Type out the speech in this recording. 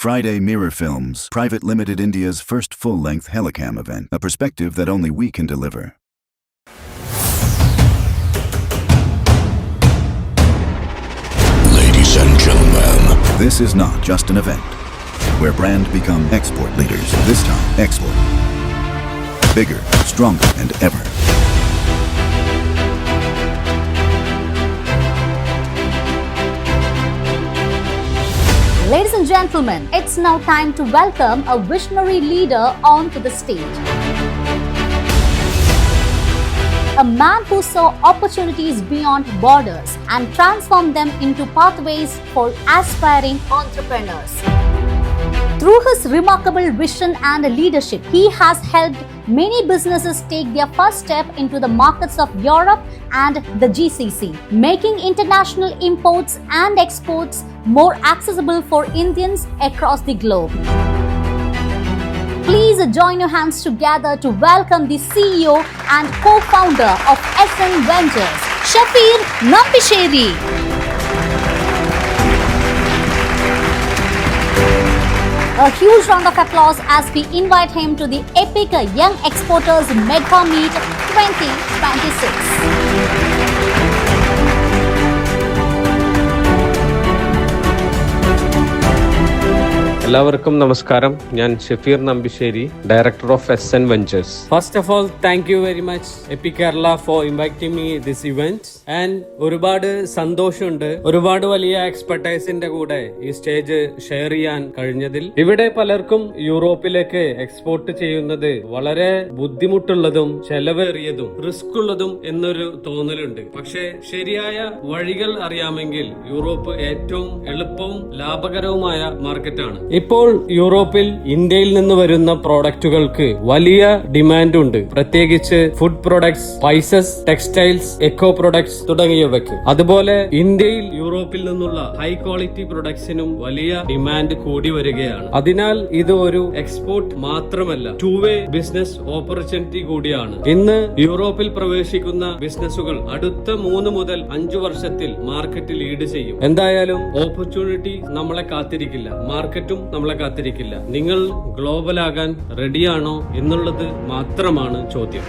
Friday Mirror Films, Private Limited, India's first full-length Helicam event, a perspective that only we can deliver. Ladies and gentlemen, this is not just an event where brand become export leaders. This time, export. Bigger, stronger, and ever. Ladies and gentlemen, it's now time to welcome a visionary leader onto the stage. A man who saw opportunities beyond borders and transformed them into pathways for aspiring entrepreneurs. Through his remarkable vision and leadership, he has helped many businesses take their first step into the markets of Europe and the GCC, making international imports and exports more accessible for Indians across the globe. Please join your hands together to welcome the CEO and co-founder of SN Ventures, Shafeer Nambisheri. A huge round of applause as we invite him to the epic Young Exporters Mega Meet 2026. എല്ലാവർക്കും നമസ്കാരം. ഞാൻ Shafeer Nambisseri, director of SN Ventures. First of all, thank you very much Epic Kerala for inviting me this event. And ഒരുപാട് സന്തോഷമുണ്ട്, ഒരുപാട് വലിയ എക്സ്പെർട്ടൈസിന്റെ കൂടെ ഈ stage share ചെയ്യാൻ കഴിഞ്ഞതിൽ. ഇവിടെ പലർക്കും യൂറോപ്പിലേക്ക് എക്സ്പോർട്ട് ചെയ്യുന്നത് വളരെ ബുദ്ധിമുട്ടുള്ളതും ചെലവേറിയതും റിസ്ക് ഉള്ളതും എന്നൊരു തോന്നലുണ്ട്. പക്ഷേ ശരിയായ വഴികൾ അറിയാമെങ്കിൽ യൂറോപ്പ് ഏറ്റവും എളുപ്പവും ലാഭകരവുമായ മാർക്കറ്റാണ്. ഇപ്പോൾ യൂറോപ്പിൽ ഇന്ത്യയിൽ നിന്ന് വരുന്ന പ്രോഡക്റ്റുകൾക്ക് വലിയ ഡിമാൻഡ് ഉണ്ട്, പ്രത്യേകിച്ച് food products, spices, textiles, eco products തുടങ്ങിയവയ്ക്ക്. അതുപോലെ ഇന്ത്യയിൽ യൂറോപ്പിൽ നിന്നുള്ള ഹൈ ക്വാളിറ്റി പ്രൊഡക്ട്സിനും വലിയ ഡിമാൻഡ് കൂടി വരികയാണ്. അതിനാൽ ഇത് ഒരു എക്സ്പോർട്ട് മാത്രമല്ല, ടു വേ ബിസിനസ് ഓപ്പർച്യൂണിറ്റി കൂടിയാണ്. ഇന്ന് യൂറോപ്പിൽ പ്രവേശിക്കുന്ന ബിസിനസ്സുകൾ അടുത്ത 3 മുതൽ 5 വർഷത്തിൽ മാർക്കറ്റ് ലീഡ് ചെയ്യും. എന്തായാലും ഓപ്പർച്യൂണിറ്റി നമ്മളെ കാത്തിരിക്കില്ല, മാർക്കറ്റും നമ്മളെ കാത്തിരിക്കില്ല. നിങ്ങൾ ഗ്ലോബൽ ആകാൻ റെഡിയാണോ എന്നുള്ളത് മാത്രമാണ് ചോദ്യം.